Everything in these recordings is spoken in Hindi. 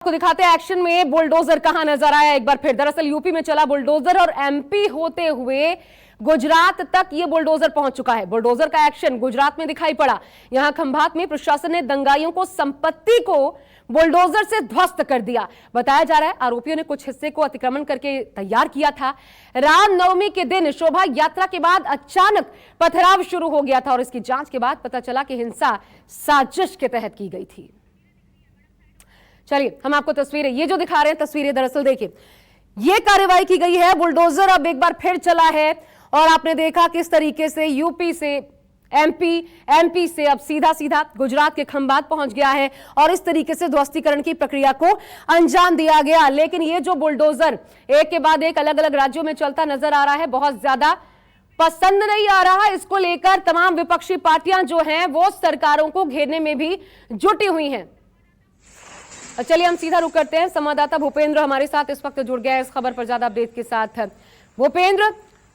आपको दिखाते हैं एक्शन में बुलडोजर कहां नजर आया एक बार फिर। दरअसल यूपी में चला बुलडोजर और एमपी होते हुए गुजरात तक ये बुलडोजर पहुंच चुका है। बुलडोजर का एक्शन गुजरात में दिखाई पड़ा। यहां खंभात में प्रशासन ने दंगाइयों को संपत्ति को बुलडोजर से ध्वस्त कर दिया। बताया जा रहा है आरोपियों ने कुछ हिस्से को अतिक्रमण करके तैयार किया था। रामनवमी के दिन शोभा यात्रा के बाद अचानक पथराव शुरू हो गया था और इसकी जांच के बाद पता चला कि हिंसा साजिश के तहत की गई थी। चलिए हम आपको तस्वीरें ये जो दिखा रहे हैं तस्वीरें दरअसल देखिए ये कार्रवाई की गई है। बुलडोजर अब एक बार फिर चला है और आपने देखा किस तरीके से यूपी से एमपी से अब सीधा सीधा गुजरात के खंभात पहुंच गया है और इस तरीके से ध्वस्तीकरण की प्रक्रिया को अंजाम दिया गया। लेकिन ये जो बुलडोजर एक के बाद एक अलग अलग राज्यों में चलता नजर आ रहा है बहुत ज्यादा पसंद नहीं आ रहा। इसको लेकर तमाम विपक्षी पार्टियां जो हैं वो सरकारों को घेरने में भी जुटी हुई हैं। चलिए हम सीधा रुक करते हैं। संवाददाता भूपेंद्र हमारे साथ इस वक्त जुड़ गया है इस खबर पर ज्यादा अपडेट के साथ। भूपेंद्र,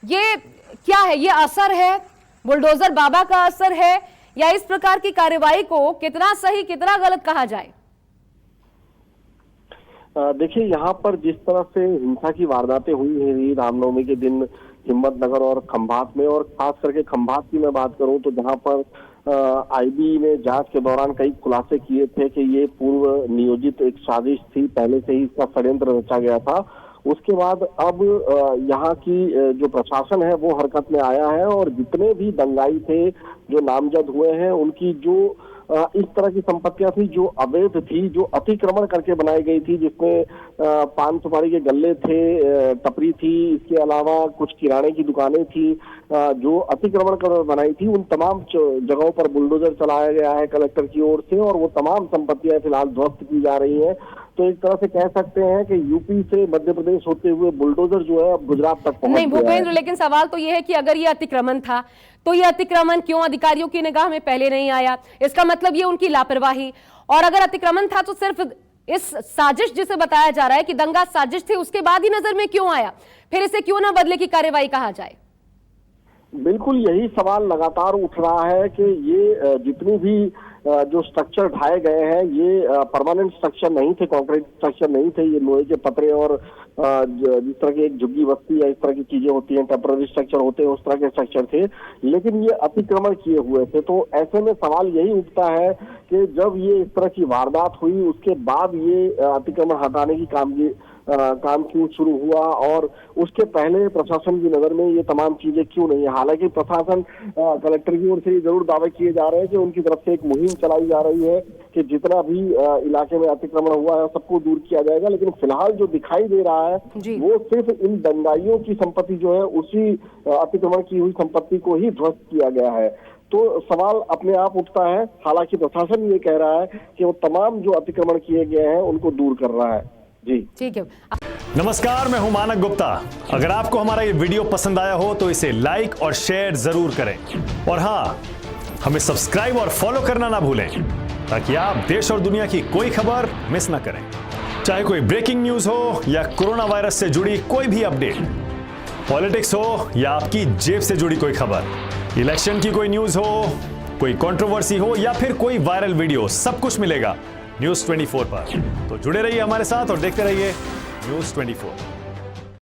ये क्या है, ये असर है बुलडोजर बाबा का असर है या इस प्रकार की कार्रवाई को कितना सही कितना गलत कहा जाए? देखिए यहाँ पर जिस तरह से हिंसा की वारदातें हुई हैं रामनवमी के दिन हिम्मतनगर और खंभात में, और खास करके खंभात की मैं बात करूं तो जहां पर आईबी ने जांच के दौरान कई खुलासे किए थे कि ये पूर्व नियोजित एक साजिश थी, पहले से ही इसका षड्यंत्र रचा गया था। उसके बाद अब यहाँ की जो प्रशासन है वो हरकत में आया है और जितने भी दंगाई थे जो नामजद हुए हैं उनकी जो इस तरह की संपत्तियां थी जो अवैध थी, जो अतिक्रमण करके बनाई गई थी, जिसमें पान सुपारी के गल्ले थे, टपरी थी, इसके अलावा कुछ किराने की दुकानें थी जो अतिक्रमण कर बनाई थी, उन तमाम जगहों पर बुलडोजर चलाया गया है कलेक्टर की ओर से और वो तमाम संपत्तियां फिलहाल ध्वस्त की जा रही है। तो एक तरह से कह सकते हैं कि यूपी से मध्य प्रदेश होते हुए बुलडोजर जो है अब गुजरात तक पहुंच नहीं भूपेंद्र, लेकिन सवाल तो यह है कि अगर ये अतिक्रमण था तो ये अतिक्रमण क्यों अधिकारियों की निगाह में पहले नहीं आया? इसका मतलब ये उनकी लापरवाही। और अगर अतिक्रमण था तो सिर्फ इस साजिश जिसे बताया जा रहा है कि दंगा साजिश थी उसके बाद ही नजर में क्यों आया? फिर इसे क्यों ना बदले की कार्रवाई कहा जाए? बिल्कुल यही सवाल लगातार उठ रहा है कि ये जितनी भी जो स्ट्रक्चर ढाए गए हैं ये परमानेंट स्ट्रक्चर नहीं थे, कंक्रीट स्ट्रक्चर नहीं थे, ये लोहे के पतरे और जिस तरह की एक झुग्गी बस्ती या इस तरह की चीजें होती हैं टेम्पररी स्ट्रक्चर होते हैं उस तरह के स्ट्रक्चर थे, लेकिन ये अतिक्रमण किए हुए थे। तो ऐसे में सवाल यही उठता है कि जब ये इस तरह की वारदात हुई उसके बाद ये अतिक्रमण हटाने की काम क्यों शुरू हुआ और उसके पहले प्रशासन की नजर में ये तमाम चीजें क्यों नहीं है? हालांकि प्रशासन कलेक्टर की ओर से जरूर दावे किए जा रहे हैं कि उनकी तरफ से एक मुहिम चलाई जा रही है कि जितना भी इलाके में अतिक्रमण हुआ है सबको दूर किया जाएगा, लेकिन फिलहाल जो दिखाई दे रहा है वो सिर्फ इन दंगाइयों की संपत्ति जो है उसी अतिक्रमण की हुई संपत्ति को ही ध्वस्त किया गया है। तो सवाल अपने आप उठता है। हालांकि प्रशासन ये कह रहा है कि वो तमाम जो अतिक्रमण किए गए हैं उनको दूर कर रहा है। जी ठीक है। नमस्कार, मैं हूं मानक गुप्ता। अगर आपको हमारा ये वीडियो पसंद आया हो तो इसे लाइक और शेयर जरूर करें और हाँ, हमें सब्सक्राइब और फॉलो करना ना भूलें ताकि आप देश और दुनिया की कोई खबर मिस ना करें। चाहे कोई ब्रेकिंग न्यूज हो या कोरोना वायरस से जुड़ी कोई भी अपडेट, पॉलिटिक्स हो या आपकी जेब से जुड़ी कोई खबर, इलेक्शन की कोई न्यूज हो, कोई कंट्रोवर्सी हो या फिर कोई वायरल वीडियो, सब कुछ मिलेगा न्यूज़ 24 पर। तो जुड़े रहिए हमारे साथ और देखते रहिए न्यूज़ 24।